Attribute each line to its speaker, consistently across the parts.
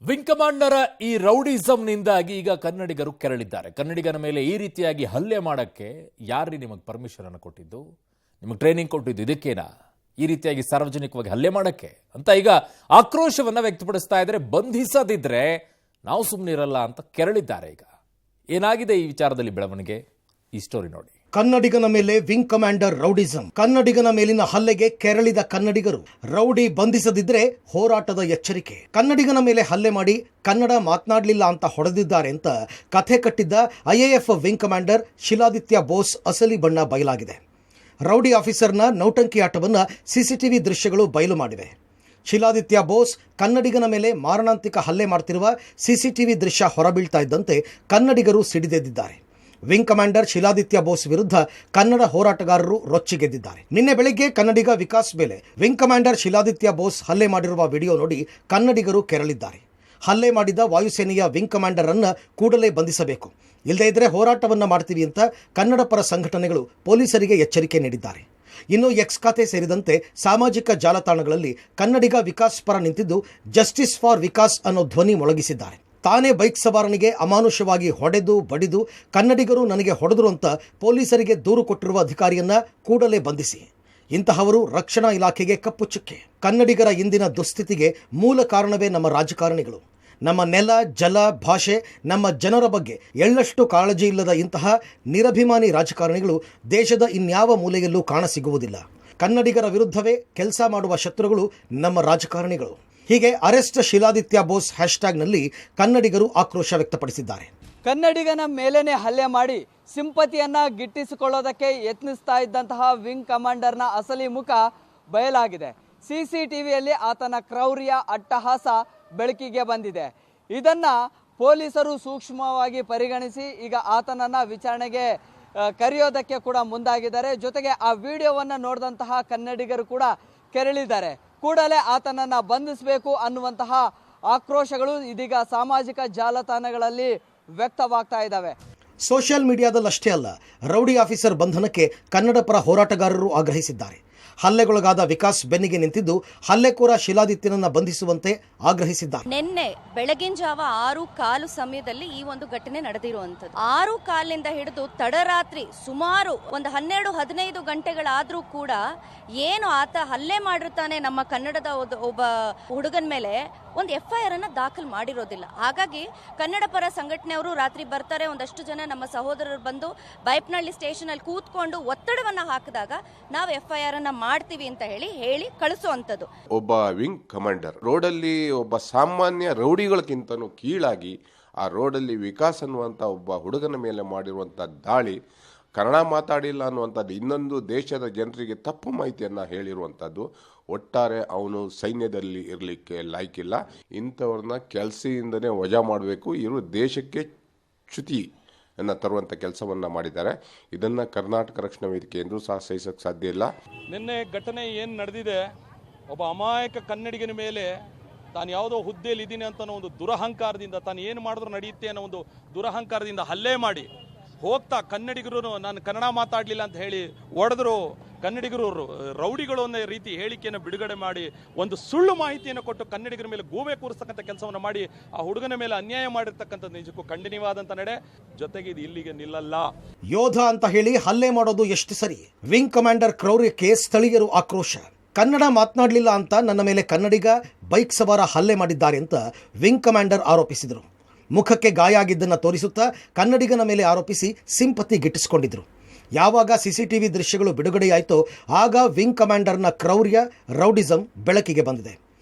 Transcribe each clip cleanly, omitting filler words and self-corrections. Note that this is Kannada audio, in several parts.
Speaker 1: ವಿಂಗ್ ಕಮಾಂಡರ ಈ ರೌಡಿಸಂನಿಂದಾಗಿ ಈಗ ಕನ್ನಡಿಗರು ಕೆರಳಿದ್ದಾರೆ. ಕನ್ನಡಿಗನ ಮೇಲೆ ಈ ರೀತಿಯಾಗಿ ಹಲ್ಲೆ ಮಾಡಕ್ಕೆ ಯಾರು ನಿಮಗೆ ಪರ್ಮಿಷನ್ ಅನ್ನು ಕೊಟ್ಟಿದ್ದು, ನಿಮಗೆ ಟ್ರೈನಿಂಗ್ ಕೊಟ್ಟಿದ್ದು ಇದಕ್ಕೇನಾ ಈ ರೀತಿಯಾಗಿ ಸಾರ್ವಜನಿಕವಾಗಿ ಹಲ್ಲೆ ಮಾಡಕ್ಕೆ ಅಂತ ಈಗ ಆಕ್ರೋಶವನ್ನ ವ್ಯಕ್ತಪಡಿಸ್ತಾ ಇದ್ದಾರೆ. ಬಂಧಿಸದಿದ್ರೆ ನಾವು ಸುಮ್ಮನಿರಲ್ಲ ಅಂತ ಕೆರಳಿದ್ದಾರೆ. ಈಗ ಏನಾಗಿದೆ ಈ ವಿಚಾರದಲ್ಲಿ ಬೆಳವಣಿಗೆ, ಈ ಸ್ಟೋರಿ ನೋಡಿ.
Speaker 2: ಕನ್ನಡಿಗನ ಮೇಲೆ ವಿಂಗ್ ಕಮಾಂಡರ್ ರೌಡಿಸಂ. ಕನ್ನಡಿಗನ ಮೇಲಿನ ಹಲ್ಲೆಗೆ ಕೆರಳಿದ ಕನ್ನಡಿಗರು. ರೌಡಿ ಬಂಧಿಸದಿದ್ರೆ ಹೋರಾಟದ ಎಚ್ಚರಿಕೆ. ಕನ್ನಡಿಗನ ಮೇಲೆ ಹಲ್ಲೆ ಮಾಡಿ ಕನ್ನಡ ಮಾತನಾಡಲಿಲ್ಲ ಅಂತ ಹೊಡೆದಿದ್ದಾರೆ ಅಂತ ಕಥೆ ಕಟ್ಟಿದ್ದ IAF wing commander Shiladitya Bose ಅಸಲಿ ಬಣ್ಣ ಬಯಲಾಗಿದೆ. ರೌಡಿ ಆಫೀಸರ್ನ ನೌಟಂಕಿ ಆಟವನ್ನು CCTV ದೃಶ್ಯಗಳು ಬಯಲು ಮಾಡಿವೆ. ಶಿಲಾದಿತ್ಯ ಬೋಸ್ ಕನ್ನಡಿಗನ ಮೇಲೆ ಮಾರಣಾಂತಿಕ ಹಲ್ಲೆ ಮಾಡ್ತಿರುವ CCTV ದೃಶ್ಯ ಹೊರಬೀಳ್ತಾ ಇದ್ದಂತೆ ಕನ್ನಡಿಗರು ಸಿಡಿದೆದ್ದಿದ್ದಾರೆ. ವಿಂಗ್ ಕಮಾಂಡರ್ ಶಿಲಾದಿತ್ಯ ಬೋಸ್ ವಿರುದ್ಧ ಕನ್ನಡ ಹೋರಾಟಗಾರರು ರೊಚ್ಚಿಗೆದ್ದಿದ್ದಾರೆ. ನಿನ್ನೆ ಬೆಳಗ್ಗೆ ಕನ್ನಡಿಗ ವಿಕಾಸ್ ಮೇಲೆ ವಿಂಗ್ ಕಮಾಂಡರ್ ಶಿಲಾದಿತ್ಯ ಬೋಸ್ ಹಲ್ಲೆ ಮಾಡಿರುವ ವಿಡಿಯೋ ನೋಡಿ ಕನ್ನಡಿಗರು ಕೆರಳಿದ್ದಾರೆ. ಹಲ್ಲೆ ಮಾಡಿದ ವಾಯುಸೇನೆಯ ವಿಂಗ್ ಕಮಾಂಡರ್ ಅನ್ನ ಕೂಡಲೇ ಬಂಧಿಸಬೇಕು, ಇಲ್ಲದೇ ಇದ್ರೆ ಹೋರಾಟವನ್ನ ಮಾಡ್ತೀವಿ ಅಂತ ಕನ್ನಡ ಪರ ಸಂಘಟನೆಗಳು ಪೊಲೀಸರಿಗೆ ಎಚ್ಚರಿಕೆ ನೀಡಿದ್ದಾರೆ. ಇನ್ನು ಎಕ್ಸ್ ಖಾತೆ ಸೇರಿದಂತೆ ಸಾಮಾಜಿಕ ಜಾಲತಾಣಗಳಲ್ಲಿ ಕನ್ನಡಿಗ ವಿಕಾಸ್ ಪರ ನಿಂತಿದ್ದು ಜಸ್ಟಿಸ್ ಫಾರ್ ವಿಕಾಸ್ ಅನ್ನೋ ಧ್ವನಿ ಮೊಳಗಿಸಿದ್ದಾರೆ. ತಾನೇ ಬೈಕ್ ಸವಾರನಿಗೆ ಅಮಾನುಷವಾಗಿ ಹೊಡೆದು ಬಡಿದು ಕನ್ನಡಿಗರು ನನಗೆ ಹೊಡೆದರು ಅಂತ ಪೊಲೀಸರಿಗೆ ದೂರು ಕೊಟ್ಟಿರುವ ಅಧಿಕಾರಿಯನ್ನ ಕೂಡಲೇ ಬಂಧಿಸಿ. ಇಂತಹವರು ರಕ್ಷಣಾ ಇಲಾಖೆಗೆ ಕಪ್ಪು ಚುಕ್ಕೆ. ಕನ್ನಡಿಗರ ಇಂದಿನ ದುಸ್ಥಿತಿಗೆ ಮೂಲ ಕಾರಣವೇ ನಮ್ಮ ರಾಜಕಾರಣಿಗಳು. ನಮ್ಮ ನೆಲ, ಜಲ, ಭಾಷೆ, ನಮ್ಮ ಜನರ ಬಗ್ಗೆ ಎಳ್ಳಷ್ಟು ಕಾಳಜಿ ಇಲ್ಲದ ಇಂತಹ ನಿರಭಿಮಾನಿ ರಾಜಕಾರಣಿಗಳು ದೇಶದ ಇನ್ಯಾವ ಮೂಲೆಯಲ್ಲೂ ಕಾಣಸಿಗುವುದಿಲ್ಲ. ಕನ್ನಡಿಗರ ವಿರುದ್ಧವೇ ಕೆಲಸ ಮಾಡುವ ಶತ್ರುಗಳು ನಮ್ಮ ರಾಜಕಾರಣಿಗಳು. ಹೀಗೆ ಅರೆಸ್ಟ್ ಶಿಲಾದಿತ್ಯ ಬೋಸ್ ಹ್ಯಾಶ್ಟ್ಯಾಗ್ನಲ್ಲಿ ಕನ್ನಡಿಗರು ಆಕ್ರೋಶ ವ್ಯಕ್ತಪಡಿಸಿದ್ದಾರೆ.
Speaker 3: ಕನ್ನಡಿಗನ ಮೇಲೇನೆ ಹಲ್ಲೆ ಮಾಡಿ ಸಿಂಪತಿಯನ್ನ ಗಿಟ್ಟಿಸಿಕೊಳ್ಳೋದಕ್ಕೆ ಯತ್ನಿಸ್ತಾ ಇದ್ದಂತಹ ವಿಂಗ್ ಕಮಾಂಡರ್ನ ಅಸಲಿ ಮುಖ ಬಯಲಾಗಿದೆ. CCTVಯಲ್ಲಿ ಆತನ ಕ್ರೌರ್ಯ, ಅಟ್ಟಹಾಸ ಬೆಳಕಿಗೆ ಬಂದಿದೆ. ಇದನ್ನ ಪೊಲೀಸರು ಸೂಕ್ಷ್ಮವಾಗಿ ಪರಿಗಣಿಸಿ ಈಗ ಆತನನ್ನ ವಿಚಾರಣೆಗೆ ಕರೆಯೋದಕ್ಕೆ ಕೂಡ ಮುಂದಾಗಿದ್ದಾರೆ. ಜೊತೆಗೆ ಆ ವಿಡಿಯೋವನ್ನು ನೋಡಿದಂತಹ ಕನ್ನಡಿಗರು ಕೂಡ ಕೆರಳಿದ್ದಾರೆ. ಕೂಡಲೇ ಆತನನ್ನು ಬಂಧಿಸಬೇಕು ಅನ್ನುವಂತಹ ಆಕ್ರೋಶಗಳು ಇದೀಗ ಸಾಮಾಜಿಕ ಜಾಲತಾಣಗಳಲ್ಲಿ ವ್ಯಕ್ತವಾಗ್ತಾ ಇದ್ದಾವೆ.
Speaker 2: ಸೋಷಿಯಲ್ ಮೀಡಿಯಾದಲ್ಲಷ್ಟೇ ಅಲ್ಲ, ರೌಡಿ ಆಫೀಸರ್ ಬಂಧನಕ್ಕೆ ಕನ್ನಡ ಪರ ಹೋರಾಟಗಾರರು ಆಗ್ರಹಿಸಿದ್ದಾರೆ. ಹಲ್ಲೆಗೊಳಗಾದ ವಿಕಾಸ್ ಬೆನ್ನಿಗೆ ನಿಂತಿದ್ದು ಹಲ್ಲೆಕೋರ ಶಿಲಾದಿತ್ಯನನ್ನ ಬಂಧಿಸುವಂತೆ ಆಗ್ರಹಿಸಿದ್ದಾರೆ.
Speaker 4: ನಿನ್ನೆ ಬೆಳಗಿನ ಜಾವ 6:15 ಸಮಯದಲ್ಲಿ ಈ ಒಂದು ಘಟನೆ ನಡೆದಿರುವಂತದ್ದು. 6:15 ಹಿಡಿದು ತಡರಾತ್ರಿ ಸುಮಾರು ಒಂದು 12-15 ಗಂಟೆಗಳಾದ್ರೂ ಕೂಡ ಏನು ಆತ ಹಲ್ಲೆ ಮಾಡಿರ್ತಾನೆ ನಮ್ಮ ಕನ್ನಡದ ಒಬ್ಬ ಹುಡುಗನ ಮೇಲೆ ಒಂದು FIR ಅನ್ನ ದಾಖಲು ಮಾಡಿರೋದಿಲ್ಲ. ಹಾಗಾಗಿ ಕನ್ನಡ ಪರ ಸಂಘಟನೆಯವರು ರಾತ್ರಿ ಬರ್ತಾರೆ, ಒಂದಷ್ಟು ಜನ ನಮ್ಮ ಸಹೋದರರು ಬಂದು ಬೈಪ್ನಳ್ಳಿ ಸ್ಟೇಷನ್ ಅಲ್ಲಿ ಕೂತ್ಕೊಂಡು ಒತ್ತಡವನ್ನ ಹಾಕಿದಾಗ ನಾವು FIR ಅನ್ನ ಮಾಡ್ತೀವಿ ಅಂತ ಹೇಳಿ ಕಳಿಸುವಂಥದ್ದು.
Speaker 5: ಒಬ್ಬ ವಿಂಗ್ ಕಮಾಂಡರ್ ರೋಡಲ್ಲಿ ಒಬ್ಬ ಸಾಮಾನ್ಯ ರೌಡಿಗಳಕ್ಕಿಂತನೂ ಕೀಳಾಗಿ ಆ ರೋಡಲ್ಲಿ ವಿಕಾಸ್ ಅನ್ನುವಂಥ ಒಬ್ಬ ಹುಡುಗನ ಮೇಲೆ ಮಾಡಿರುವಂಥ ದಾಳಿ, ಕನ್ನಡ ಮಾತಾಡಿಲ್ಲ ಅನ್ನುವಂಥದ್ದು, ಇನ್ನೊಂದು ದೇಶದ ಜನರಿಗೆ ತಪ್ಪು ಮಾಹಿತಿಯನ್ನು ಹೇಳಿರುವಂಥದ್ದು. ಒಟ್ಟಾರೆ ಅವನು ಸೈನ್ಯದಲ್ಲಿ ಇರಲಿಕ್ಕೆ ಲಾಯ್ಕಿಲ್ಲ. ಇಂಥವ್ರನ್ನ ಕೆಲಸದಿಂದನೇ ವಜಾ ಮಾಡಬೇಕು. ಇವರು ದೇಶಕ್ಕೆ ಚ್ಯುತಿಯನ್ನು ತರುವಂಥ ಕೆಲಸವನ್ನು ಮಾಡಿದ್ದಾರೆ. ಇದನ್ನು ಕರ್ನಾಟಕ ರಕ್ಷಣಾ ವೇದಿಕೆ ಎಂದೂ ಸಹ ಸಹಿಸೋಕ್ಕೆ ಸಾಧ್ಯ ಇಲ್ಲ.
Speaker 6: ನಿನ್ನೆ ಘಟನೆ ಏನು ನಡೆದಿದೆ, ಒಬ್ಬ ಅಮಾಯಕ ಕನ್ನಡಿಗನ ಮೇಲೆ ತಾನು ಯಾವುದೋ ಹುದ್ದೆಯಲ್ಲಿ ಇದ್ದೀನಿ ಅಂತ ಒಂದು ದುರಹಂಕಾರದಿಂದ, ತಾನು ಏನು ಮಾಡಿದ್ರು ನಡೆಯುತ್ತೆ ಅನ್ನೋ ಒಂದು ದುರಹಂಕಾರದಿಂದ ಹಲ್ಲೆ ಮಾಡಿ ಹೋಗ್ತಾ ಕನ್ನಡಿಗರು ನಾನು ಕನ್ನಡ ಮಾತಾಡಲಿಲ್ಲ ಅಂತ ಹೇಳಿ ಹೊಡೆದ್ರು. ಕನ್ನಡಿಗರು ರೌಡಿಗಳು ಅನ್ನೋ ರೀತಿ ಹೇಳಿಕೆಯನ್ನು ಬಿಡುಗಡೆ ಮಾಡಿ ಒಂದು ಸುಳ್ಳು ಮಾಹಿತಿಯನ್ನು ಕೊಟ್ಟು ಕನ್ನಡಿಗರ ಮೇಲೆ ಗೂಬೆ ಕೂರಿಸ್ತಕ್ಕಂಥ ಕೆಲಸವನ್ನು ಮಾಡಿ ಆ ಹುಡುಗನ ಮೇಲೆ ಅನ್ಯಾಯ ಮಾಡಿರ್ತಕ್ಕಂಥದ್ದು ನಿಜಕ್ಕೂ ಖಂಡನೀಯವಾದಂಥ ನಡೆ. ಜೊತೆಗೆ ಇದು ಇಲ್ಲಿಗೆ ನಿಲ್ಲಲ್ಲ.
Speaker 2: ಯೋಧ ಅಂತ ಹೇಳಿ ಹಲ್ಲೆ ಮಾಡೋದು ಎಷ್ಟು ಸರಿ? ವಿಂಗ್ ಕಮಾಂಡರ್ ಕ್ರೌರ್ಯಕ್ಕೆ ಸ್ಥಳೀಯರು ಆಕ್ರೋಶ. ಕನ್ನಡ ಮಾತನಾಡಲಿಲ್ಲ ಅಂತ ನನ್ನ ಮೇಲೆ ಕನ್ನಡಿಗ ಬೈಕ್ ಸವಾರ ಹಲ್ಲೆ ಮಾಡಿದ್ದಾರೆ ಅಂತ ವಿಂಗ್ ಕಮಾಂಡರ್ ಆರೋಪಿಸಿದರು. ಮುಖಕ್ಕೆ ಗಾಯ ಆಗಿದ್ದನ್ನು ತೋರಿಸುತ್ತಾ ಕನ್ನಡಿಗನ ಮೇಲೆ ಆರೋಪಿಸಿ ಸಿಂಪತಿ ಗಿಟ್ಟಿಸಿಕೊಂಡಿದ್ರು. ಯಾವಾಗ CCTV ದೃಶ್ಯಗಳು ಬಿಡುಗಡೆಯಾಯಿತೋ ಆಗ ವಿಂಗ್ ಕಮಾಂಡರ್ನ ಕ್ರೌರ್ಯ, ರೌಡಿಸಂ ಬೆಳಕಿಗೆ ಬಂದಿದೆ.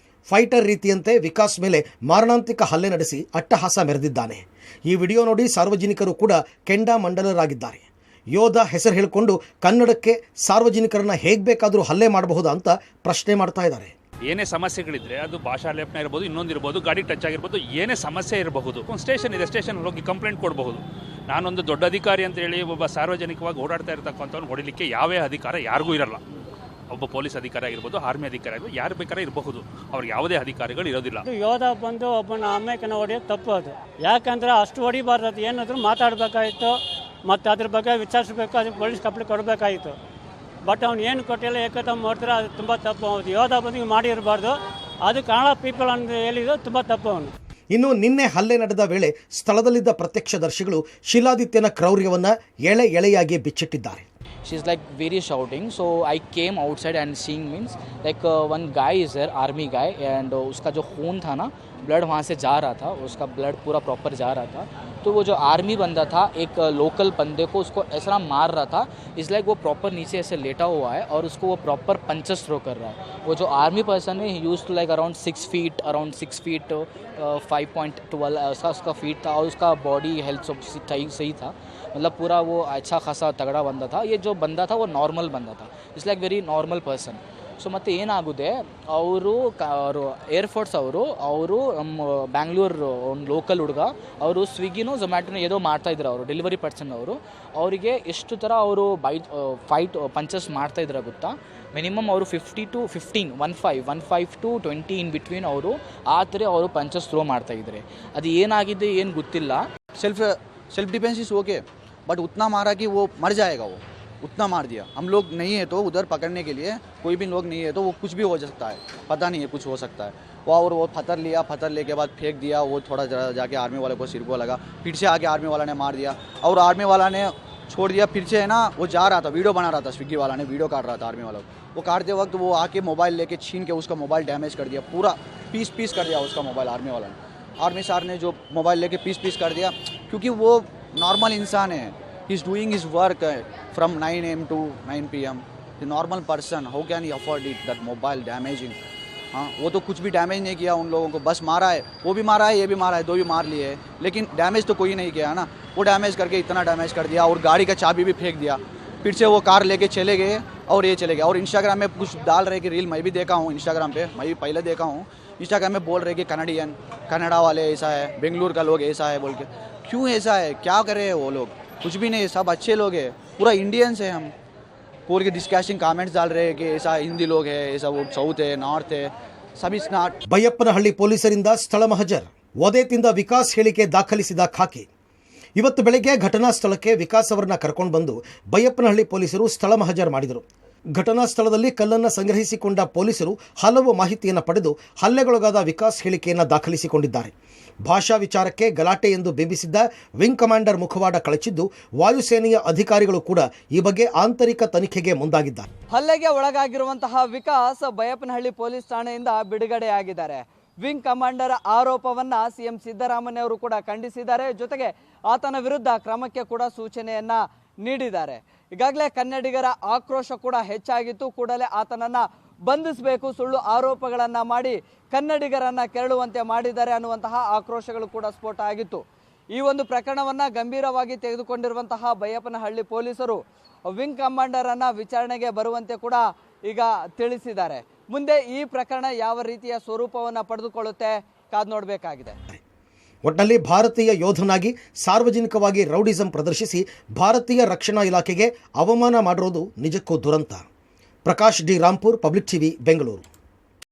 Speaker 2: ಫೈಟರ್ ರೀತಿಯಂತೆ ವಿಕಾಸ್ ಮೇಲೆ ಮಾರಣಾಂತಿಕ ಹಲ್ಲೆ ನಡೆಸಿ ಅಟ್ಟಹಾಸ ಮೆರೆದಿದ್ದಾನೆ. ಈ ವಿಡಿಯೋ ನೋಡಿ ಸಾರ್ವಜನಿಕರು ಕೂಡ ಕೆಂಡಾಮಂಡಲರಾಗಿದ್ದಾರೆ. ಯೋಧ ಹೆಸರು ಹೇಳಿಕೊಂಡು ಕನ್ನಡಕ್ಕೆ ಸಾರ್ವಜನಿಕರನ್ನ ಹೇಗೆ ಬೇಕಾದರೂ ಹಲ್ಲೆ ಮಾಡಬಹುದಾ ಅಂತ ಪ್ರಶ್ನೆ ಮಾಡ್ತಾ ಇದ್ದಾರೆ.
Speaker 7: ಏನೇ ಸಮಸ್ಯೆಗಳಿದ್ರೆ ಅದು ಭಾಷಾ ಲೇಪನ ಇರ್ಬೋದು, ಇನ್ನೊಂದಿರ್ಬೋದು, ಗಾಡಿ ಟಚ್ ಆಗಿರ್ಬೋದು, ಏನೇ ಸಮಸ್ಯೆ ಇರಬಹುದು, ಒಂದು ಸ್ಟೇಷನ್ ಇದೆ, ಸ್ಟೇಷನ್ ಹೋಗಿ ಕಂಪ್ಲೇಂಟ್ ಕೊಡಬಹುದು. ನಾನೊಂದು ದೊಡ್ಡ ಅಧಿಕಾರಿ ಅಂತ ಹೇಳಿ ಒಬ್ಬ ಸಾರ್ವಜನಿಕವಾಗಿ ಓಡಾಡ್ತಾ ಇರ್ತಕ್ಕಂಥವ್ನು ಹೊಡಿಲಿಕ್ಕೆ ಯಾವೇ ಅಧಿಕಾರ ಯಾರಿಗೂ ಇರಲ್ಲ. ಒಬ್ಬ ಪೊಲೀಸ್ ಅಧಿಕಾರಿ ಆಗಿರ್ಬೋದು, ಆರ್ಮಿ ಅಧಿಕಾರಿ ಆಗಿರ್ಬೋದು, ಯಾರು ಬೇಕಾದ್ರೆ ಇರಬಹುದು. ಅವ್ರಿಗೆ ಯಾವುದೇ ಅಧಿಕಾರಿಗಳು ಇರೋದಿಲ್ಲ.
Speaker 8: ಯೋಧ ಬಂದು ಒಬ್ಬನ ಅಮ್ಮೇಕನ ಹೊಡೆಯೋದು ತಪ್ಪು. ಅದು ಯಾಕಂದ್ರೆ ಅಷ್ಟು ಹೊಡಿಬಾರ್ದು. ಅದು ಏನಾದರೂ ಮಾತಾಡಬೇಕಾಯಿತು, ಮತ್ತು ಅದ್ರ ಬಗ್ಗೆ ವಿಚಾರಿಸಬೇಕು, ಅದಕ್ಕೆ ಪೊಲೀಸ್ ಕಂಪ್ಲೇಂಟ್ ಕೊಡಬೇಕಾಯಿತು. ಬಟ್ ಅವ್ನು ಏನು ಕೊಟ್ಟಿಲ್ಲ, ಏಕದಮ್ ಮಾಡ್ತಾರೆ, ಅದು ತುಂಬ ತಪ್ಪು. ಯೋಧ ಬಂದು ಮಾಡಿರಬಾರ್ದು. ಅದು ಕನ್ನಡ ಪೀಪಲ್ ಅಂತ ಹೇಳಿದ್ರು ತುಂಬ ತಪ್ಪು. ಅವನು
Speaker 2: ಇನ್ನು ನಿನ್ನೆ ಹಲ್ಲೆ ನಡೆದ ವೇಳೆ ಸ್ಥಳದಲ್ಲಿದ್ದ ಪ್ರತ್ಯಕ್ಷದರ್ಶಿಗಳು ಶಿಲಾದಿತ್ಯನ ಕ್ರೌರ್ಯವನ್ನ ಎಳೆ ಎಳೆಯಾಗಿ ಬಿಚ್ಚಿಟ್ಟಿದ್ದಾರೆ.
Speaker 9: She's like very shouting, so I came outside and seeing means like one guy is there, army guy, and उसका जो खून था ना, ब्लड वहाँ से जा रहा था, उसका ब्लड पूरा प्रॉपर जा रहा था. तो वो जो आर्मी बंदा था एक लोकल बंदे को उसको ऐसा मार रहा था, इस लाइक वो प्रॉपर नीचे ऐसे लेटा हुआ है और उसको वो प्रॉपर पंचेस थ्रो कर रहा है. वो जो आर्मी पर्सन है, he use to like around 6 feet 5.12 उसका फीट था और उसका बॉडी हेल्थ सही था, मतलब पूरा वो अच्छा खासा तगड़ा बंदा था. ये जो बंदा था वो नॉर्मल बंदा था, it's like very normal person. So ಮತ್ತು ಏನಾಗಿದೆ, ಅವರು ಏರ್ಫೋರ್ಸ್ ಅವರು ನಮ್ಮ ಬ್ಯಾಂಗ್ಳೂರು ಒಂದು ಲೋಕಲ್ ಹುಡುಗ, ಅವರು ಸ್ವಿಗ್ಗಿನೋ ಝೊಮ್ಯಾಟೊನೋ ಏನೋ ಮಾಡ್ತಾಯಿದ್ರು, ಅವರು ಡೆಲಿವರಿ ಪರ್ಸನ್ ಅವರು. ಅವರಿಗೆ ಎಷ್ಟು ಥರ ಅವರು ಪಂಚಸ್ ಮಾಡ್ತಾಯಿದ್ರು ಗೊತ್ತಾ, ಮಿನಿಮಮ್ ಅವರು 50 to 15 to 20 ಇನ್ ಬಿಟ್ವೀನ್ ಅವರು ಆ ಥರ ಅವರು ಪಂಚಸ್ ಥ್ರೋ ಮಾಡ್ತಾಯಿದ್ದಾರೆ. ಅದು ಏನಾಗಿದೆ ಏನು ಗೊತ್ತಿಲ್ಲ.
Speaker 10: Self defence is okay, but उतना मारा कि वो मर जाएगा, वो उतना मार दिया. हम लोग नहीं है तो उधर पकड़ने के लिए कोई भी लोग नहीं है तो वो कुछ भी हो सकता है, पता नहीं है, कुछ हो सकता है. वो पत्थर लिया, पत्थर लेके बाद फेंक दिया, वो थोड़ा जाके आर्मी वाले को सिर को लगा, फिर से आके आर्मी वाला ने मार दिया और आर्मी वाला ने छोड़ दिया. फिर से है ना, वो जा रहा था, वीडियो बना रहा था, स्विगी वाला ने वीडियो काट रहा था आर्मी वाला को. वो काटते वक्त वो आके मोबाइल लेके छीन के उसका मोबाइल डैमेज कर दिया, पूरा पीस कर दिया उसका मोबाइल. आर्मी सार ने जो मोबाइल लेके पीस कर दिया, क्योंकि वो नॉर्मल इंसान है, he is doing his work from 9 AM to 9 PM. The normal person, how can he afford it, that mobile damaging. हाँ, वो तो कुछ भी डैमेज नहीं किया उन लोगों को, बस मारा है. वो भी मारा है, ये भी मारा है, दो भी मार लिए है, लेकिन डैमेज तो कोई नहीं किया है ना. वो डैमेज करके इतना डैमेज कर दिया और गाड़ी का चाबी भी फेंक दिया. फिर से वो कार लेके चले गए और ये चले गए. और इंस्टाग्राम में कुछ डाल रहे कि रील मैं भी देखा हूँ इंस्टाग्राम पे, मैं भी पहले देखा हूँ इंस्टाग्राम में, बोल रहे कि कनाडा वाले ऐसा है, बेंगलुरु का लोग ऐसा है बोल के. क्यों ऐसा है, क्या कर रहे हैं वो लोग, कुछ भी नहीं, सब अच्छे लोग हैं, पूरा इंडियंस है हम. पूरे के डिस्कसिंग कमेंट्स डाल रहे हैं कि ऐसा हिंदी लोग है, ऐसा वो साउथ है, नॉर्थ है, सभी स्नाट.
Speaker 2: ಬೈಯಪ್ಪನಹಳ್ಳಿ ಪೊಲೀಸರಿಂದ ಸ್ಥಳ ಮಹಜರ್, ವಧೆ ತಿಂದ ವಿಕಾಸ್ ಹೇಳಿಕೆ ದಾಖಲಿಸಿದ ಖಾಕಿ. ಇವತ್ತು ಬೆಳಗ್ಗೆ ಘಟನಾ ಸ್ಥಳಕ್ಕೆ ವಿಕಾಸ್ ಅವರನ್ನ ಕರ್ಕೊಂಡು ಬಂದು ಬೈಯಪ್ಪನಹಳ್ಳಿ ಪೊಲೀಸರು ಸ್ಥಳ ಮಹಜರ್ ಮಾಡಿದರು. ಘಟನಾ ಸ್ಥಳದಲ್ಲಿ ಕಲ್ಲನ್ನು ಸಂಗ್ರಹಿಸಿಕೊಂಡ ಪೊಲೀಸರು ಹಲವು ಮಾಹಿತಿಯನ್ನು ಪಡೆದು ಹಲ್ಲೆಗೊಳಗಾದ ವಿಕಾಸ್ ಹೇಳಿಕೆಯನ್ನು ದಾಖಲಿಸಿಕೊಂಡಿದ್ದಾರೆ. ಭಾಷಾ ವಿಚಾರಕ್ಕೆ ಗಲಾಟೆ ಎಂದು ಬಿಂಬಿಸಿದ್ದ ವಿಂಗ್ ಕಮಾಂಡರ್ ಮುಖವಾಡ ಕಳಚಿದ್ದು ವಾಯುಸೇನೆಯ ಅಧಿಕಾರಿಗಳು ಕೂಡ ಈ ಬಗ್ಗೆ ಆಂತರಿಕ ತನಿಖೆಗೆ ಮುಂದಾಗಿದ್ದಾರೆ.
Speaker 3: ಹಲ್ಲೆಗೆ ಒಳಗಾಗಿರುವಂತಹ ವಿಕಾಸ್ ಬೈಯಪ್ಪನಹಳ್ಳಿ ಪೊಲೀಸ್ ಠಾಣೆಯಿಂದ ಬಿಡುಗಡೆಯಾಗಿದ್ದಾರೆ. ವಿಂಗ್ ಕಮಾಂಡರ್ ಆರೋಪವನ್ನ ಸಿಎಂ ಸಿದ್ದರಾಮಯ್ಯ ಅವರು ಕೂಡ ಖಂಡಿಸಿದ್ದಾರೆ. ಜೊತೆಗೆ ಆತನ ವಿರುದ್ಧ ಕ್ರಮಕ್ಕೆ ಕೂಡ ಸೂಚನೆಯನ್ನ ನೀಡಿದ್ದಾರೆ. ಈಗಾಗಲೇ ಕನ್ನಡಿಗರ ಆಕ್ರೋಶ ಕೂಡ ಹೆಚ್ಚಾಗಿತ್ತು. ಕೂಡಲೇ ಆತನನ್ನ ಬಂಧಿಸಬೇಕು, ಸುಳ್ಳು ಆರೋಪಗಳನ್ನ ಮಾಡಿ ಕನ್ನಡಿಗರನ್ನ ಕೆರಳುವಂತೆ ಮಾಡಿದ್ದಾರೆ ಅನ್ನುವಂತಹ ಆಕ್ರೋಶಗಳು ಕೂಡ ಸ್ಫೋಟ ಆಗಿತ್ತು. ಈ ಒಂದು ಪ್ರಕರಣವನ್ನ ಗಂಭೀರವಾಗಿ ತೆಗೆದುಕೊಂಡಿರುವಂತಹ ಬೈಯಪ್ಪನಹಳ್ಳಿ ಪೊಲೀಸರು ವಿಂಗ್ ಕಮಾಂಡರ್ ಅನ್ನ ವಿಚಾರಣೆಗೆ ಬರುವಂತೆ ಕೂಡ ಈಗ ತಿಳಿಸಿದ್ದಾರೆ. ಮುಂದೆ ಈ ಪ್ರಕರಣ ಯಾವ ರೀತಿಯ ಸ್ವರೂಪವನ್ನು ಪಡೆದುಕೊಳ್ಳುತ್ತೆ ಕಾದು ನೋಡಬೇಕಾಗಿದೆ.
Speaker 2: ಒಟ್ಟಿನಲ್ಲಿ ಭಾರತೀಯ ಯೋಧನಾಗಿ ಸಾರ್ವಜನಿಕವಾಗಿ ರೌಡಿಸಂ ಪ್ರದರ್ಶಿಸಿ ಭಾರತೀಯ ರಕ್ಷಣಾ ಇಲಾಖೆಗೆ ಅವಮಾನ ಮಾಡಿರೋದು ನಿಜಕ್ಕೂ ದುರಂತ. Prakash D Rampur, public TV, Bengaluru.